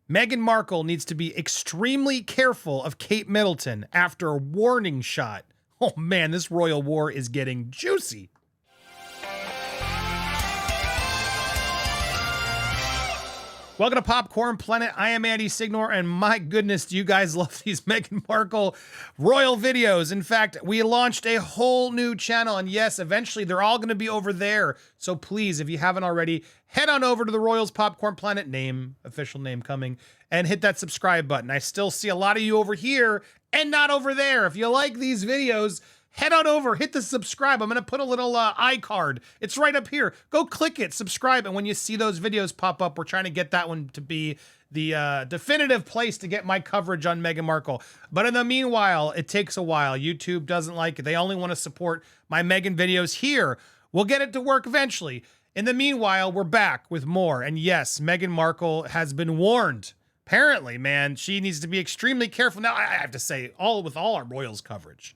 Meghan Markle needs to be extremely careful of Kate Middleton after a warning shot. Oh man, this royal war is getting juicy. Welcome to Popcorn Planet. I am Andy Signor, and my goodness, do you guys love these Meghan Markle royal videos. In fact, we launched a whole new channel, and yes, eventually they're all going to be over there. So please, if you haven't already, head on over to the Royals Popcorn Planet, official name coming, and hit that subscribe button. I still see a lot of you over here and not over there. If you like these videos, head on over, hit the subscribe. I'm going to put a little iCard. It's right up here. Go click it, subscribe. And when you see those videos pop up, we're trying to get that one to be the definitive place to get my coverage on Meghan Markle. But in the meanwhile, it takes a while. YouTube doesn't like it. They only want to support my Meghan videos here. We'll get it to work eventually. In the meanwhile, we're back with more. And yes, Meghan Markle has been warned. Apparently, man, she needs to be extremely careful. Now, I have to say, with all our Royals coverage,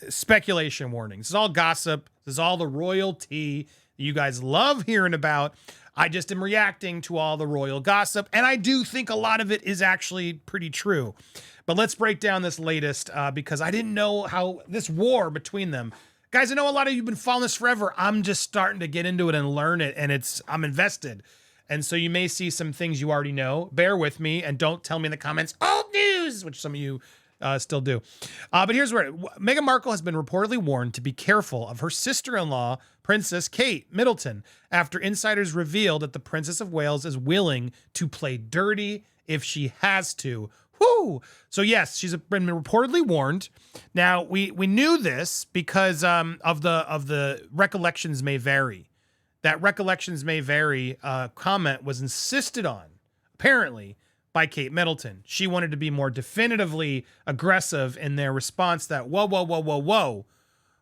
speculation warning. This is all gossip. This is all the royalty you guys love hearing about. I just am reacting to all the royal gossip, and I do think a lot of it is actually pretty true. But let's break down this latest because I didn't know how this war between them. Guys, I know a lot of you have been following this forever. I'm just starting to get into it and learn it, and I'm invested. And so you may see some things you already know. Bear with me, and don't tell me in the comments, old news, which some of you still do. But here's where Meghan Markle has been reportedly warned to be careful of her sister-in-law, Princess Kate Middleton, after insiders revealed that the Princess of Wales is willing to play dirty if she has to. Whoo! So yes, she's been reportedly warned. Now we knew this because of the recollections may vary. That recollections may vary comment was insisted on, apparently, by Kate Middleton. She wanted to be more definitively aggressive in their response that, whoa.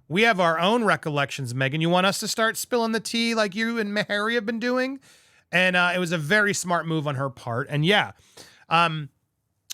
We have our own recollections, Meghan. You want us to start spilling the tea like you and Harry have been doing? And it was a very smart move on her part. And yeah,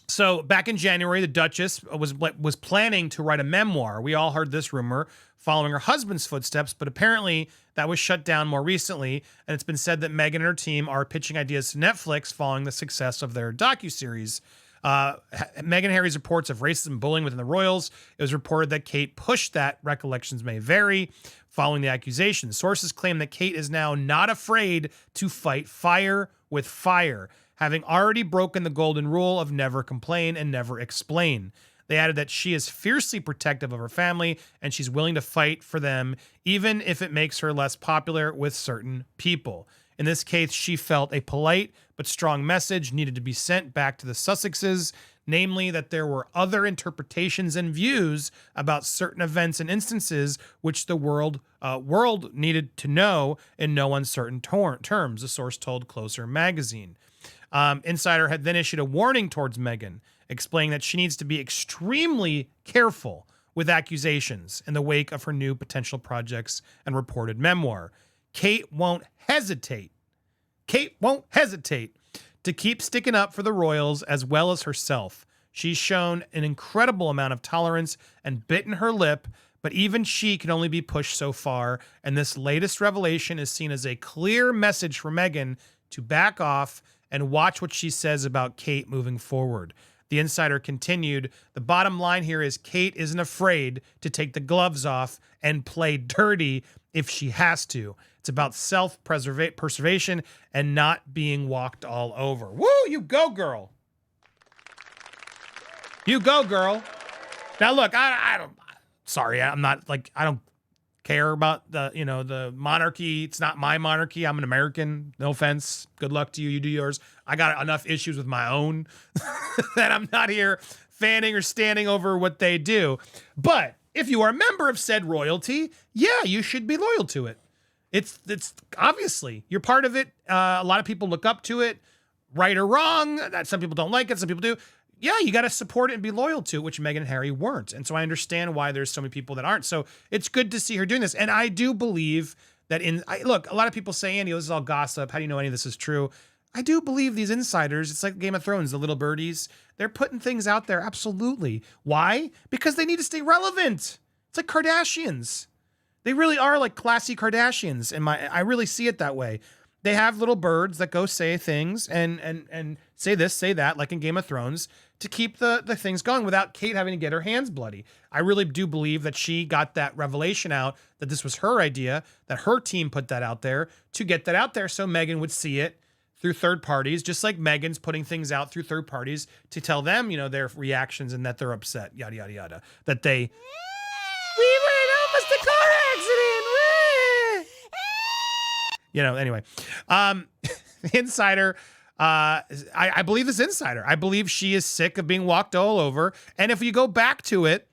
so back in January, the Duchess was planning to write a memoir. We all heard this rumor following her husband's footsteps, but apparently that was shut down more recently. And it's been said that Meghan and her team are pitching ideas to Netflix following the success of their docuseries. Meghan and Harry's reports of racism and bullying within the royals. It was reported that Kate pushed that. Recollections may vary following the accusations. Sources claim that Kate is now not afraid to fight fire with fire, having already broken the golden rule of never complain and never explain. They added that she is fiercely protective of her family and she's willing to fight for them, even if it makes her less popular with certain people. In this case, she felt a polite but strong message needed to be sent back to the Sussexes, namely that there were other interpretations and views about certain events and instances which the world needed to know in no uncertain terms, a source told Closer magazine. Insider had then issued a warning towards Meghan, explaining that she needs to be extremely careful with accusations in the wake of her new potential projects and reported memoir. Kate won't hesitate to keep sticking up for the royals as well as herself. She's shown an incredible amount of tolerance and bitten her lip, but even she can only be pushed so far, and this latest revelation is seen as a clear message for Meghan to back off and watch what she says about Kate moving forward. The insider continued, the bottom line here is Kate isn't afraid to take the gloves off and play dirty if she has to. It's about self-preservation and not being walked all over. Woo, you go, girl. You go, girl. Now, look, I don't care about the monarchy. It's not my monarchy. I'm an American. No offense. Good luck to you. You do yours. I got enough issues with my own that I'm not here fanning or standing over what they do. But if you are a member of said royalty, yeah, you should be loyal to it. It's obviously you're part of it. A lot of people look up to it, right or wrong. That some people don't like it. Some people do. Yeah, you got to support it and be loyal to it, which Meghan and Harry weren't. And so I understand why there's so many people that aren't. So it's good to see her doing this. And I do believe that look, a lot of people say, Andy, this is all gossip. How do you know any of this is true? I do believe these insiders, it's like Game of Thrones, the little birdies, they're putting things out there. Absolutely. Why? Because they need to stay relevant. It's like Kardashians. They really are like classy Kardashians. I really see it that way. they have little birds that go say things and say this, say that, like in Game of Thrones, to keep the things going without Kate having to get her hands bloody. I really do believe that she got that revelation out, that this was her idea, that her team put that out there to get that out there so Meghan would see it through third parties, just like Meghan's putting things out through third parties to tell them, their reactions and that they're upset, yada, yada, yada. That we were in almost a car accident. Anyway. Insider, I believe this insider. I believe she is sick of being walked all over. And if you go back to it,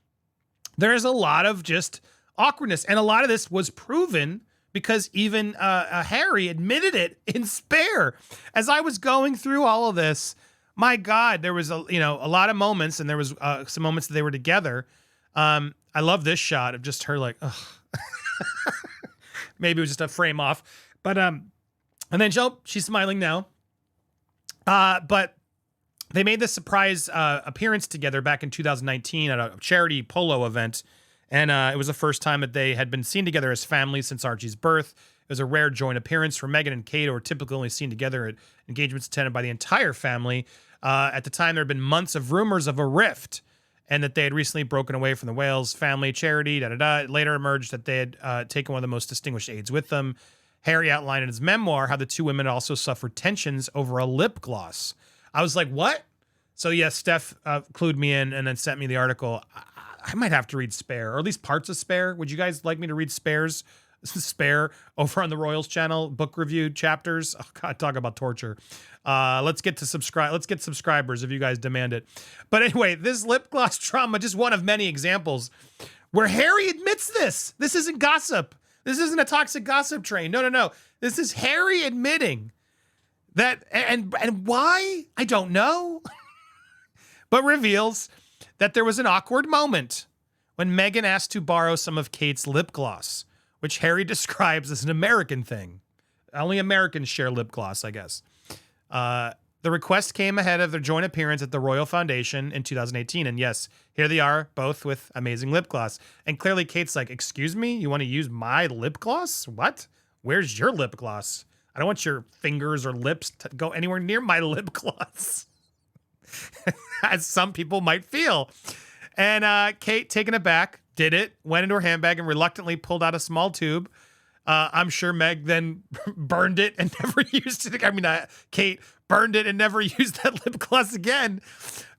there's a lot of just awkwardness. And a lot of this was proven because even Harry admitted it in Spare. As I was going through all of this, my God, there was a lot of moments, and there was some moments that they were together. I love this shot of just her like, ugh. Maybe it was just a frame off, but and then she's smiling now. But they made this surprise appearance together back in 2019 at a charity polo event. And it was the first time that they had been seen together as family since Archie's birth. It was a rare joint appearance for Meghan and Kate, who were typically only seen together at engagements attended by the entire family. At the time, there had been months of rumors of a rift and that they had recently broken away from the Wales family charity, It later emerged that they had taken one of the most distinguished aides with them. Harry outlined in his memoir how the two women also suffered tensions over a lip gloss. I was like, what? So yes, Steph clued me in and then sent me the article. I might have to read Spare, or at least parts of Spare. Would you guys like me to read Spare over on the Royals channel, book review chapters? Oh God, talk about torture. Let's get subscribers if you guys demand it. But anyway, this lip gloss drama, just one of many examples where Harry admits this. This isn't gossip. This isn't a toxic gossip train. No. This is Harry admitting that, and why? I don't know. But reveals that there was an awkward moment when Meghan asked to borrow some of Kate's lip gloss, which Harry describes as an American thing. Only Americans share lip gloss, I guess. The request came ahead of their joint appearance at the Royal Foundation in 2018. And yes, here they are, both with amazing lip gloss. And clearly Kate's like, excuse me, you want to use my lip gloss? What? Where's your lip gloss? I don't want your fingers or lips to go anywhere near my lip gloss. As some people might feel. And Kate, taken aback, did it, went into her handbag and reluctantly pulled out a small tube. I'm sure Meg then burned it and never used it. Kate burned it and never used that lip gloss again.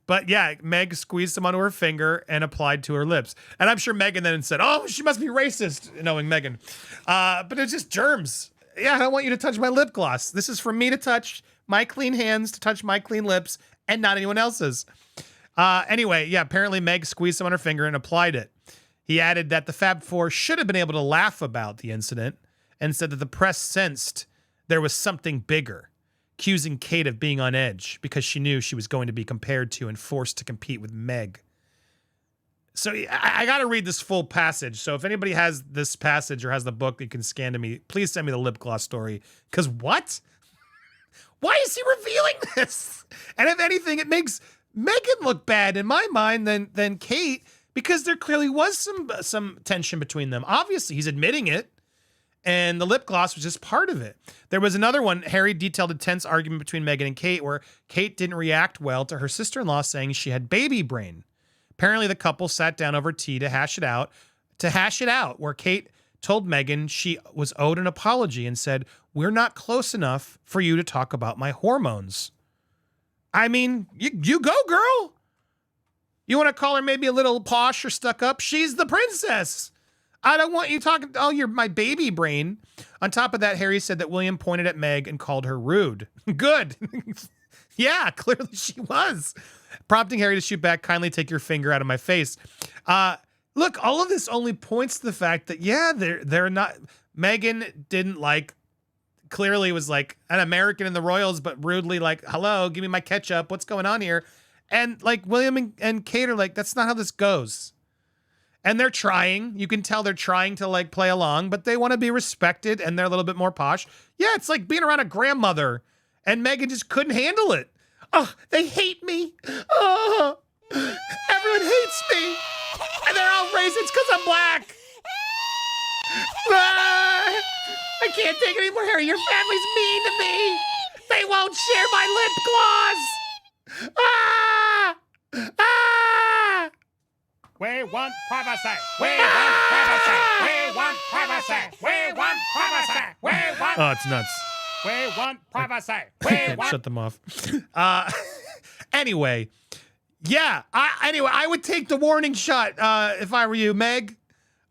But yeah, Meg squeezed some onto her finger and applied to her lips. And I'm sure Meghan then said, oh, she must be racist, knowing Meghan. But it's just germs. Yeah, I don't want you to touch my lip gloss. This is for me to touch, my clean hands to touch my clean lips, and not anyone else's. Anyway, yeah, apparently Meg squeezed some on her finger and applied it. He added that the Fab Four should have been able to laugh about the incident and said that the press sensed there was something bigger, accusing Kate of being on edge because she knew she was going to be compared to and forced to compete with Meg. So I got to read this full passage. So if anybody has this passage or has the book, you can scan to me. Please send me the lip gloss story. Because what? Why is he revealing this? And if anything, it makes Meghan look bad in my mind than Kate, because there clearly was some tension between them. Obviously, he's admitting it, and the lip gloss was just part of it. There was another one. Harry detailed a tense argument between Meghan and Kate, where Kate didn't react well to her sister-in-law saying she had baby brain. Apparently, the couple sat down over tea to hash it out, where Kate told Meghan she was owed an apology and said, "We're not close enough for you to talk about my hormones." I mean, you go, girl. You want to call her maybe a little posh or stuck up? She's the princess. I don't want you talking, oh, you're my baby brain. On top of that, Harry said that William pointed at Meg and called her rude. Good. Yeah, clearly she was. Prompting Harry to shoot back, kindly take your finger out of my face. Look, all of this only points to the fact that, yeah, they're not, Meghan didn't clearly was like an American in the Royals, but rudely like, hello, give me my ketchup. What's going on here? And William and Kate are like, that's not how this goes. And they're trying. You can tell they're trying to play along, but they want to be respected and they're a little bit more posh. Yeah, it's like being around a grandmother, and Meghan just couldn't handle it. Oh, they hate me. Oh, everyone hates me. And they're all racist because I'm black. I can't take any more hair. Your family's mean to me. They won't share my lip gloss. Ah! Ah! We want privacy. We want privacy. We want privacy. We want privacy. We want. Oh, it's nuts. We want privacy. We Can't want. shut them off. Anyway, yeah. I would take the warning shot if I were you, Meg.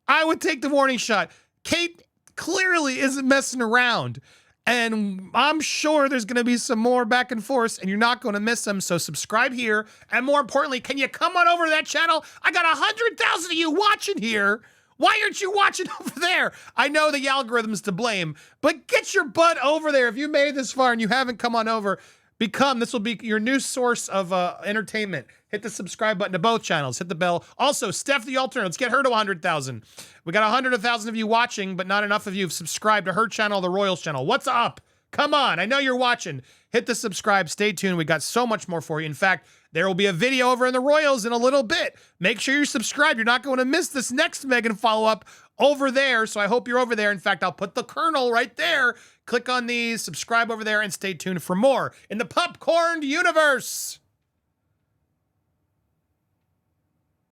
I would take the warning shot. Kate clearly isn't messing around. And I'm sure there's going to be some more back and forth, and you're not going to miss them. So subscribe here. And more importantly, can you come on over to that channel? I got 100,000 of you watching here. Why aren't you watching over there? I know the algorithm's to blame, but get your butt over there. If you made it this far and you haven't come on over, this will be your new source of entertainment. Hit the subscribe button to both channels. Hit the bell. Also, Steph the Alternate. Let's get her to 100,000. We got 100,000 of you watching, but not enough of you have subscribed to her channel, the Royals channel. What's up? Come on. I know you're watching. Hit the subscribe. Stay tuned. We got so much more for you. In fact, there will be a video over in the Royals in a little bit. Make sure you're subscribed. You're not going to miss this next Meghan follow-up over there. So I hope you're over there. In fact, I'll put the Colonel right there. Click on these, subscribe over there, and stay tuned for more in the popcorn universe.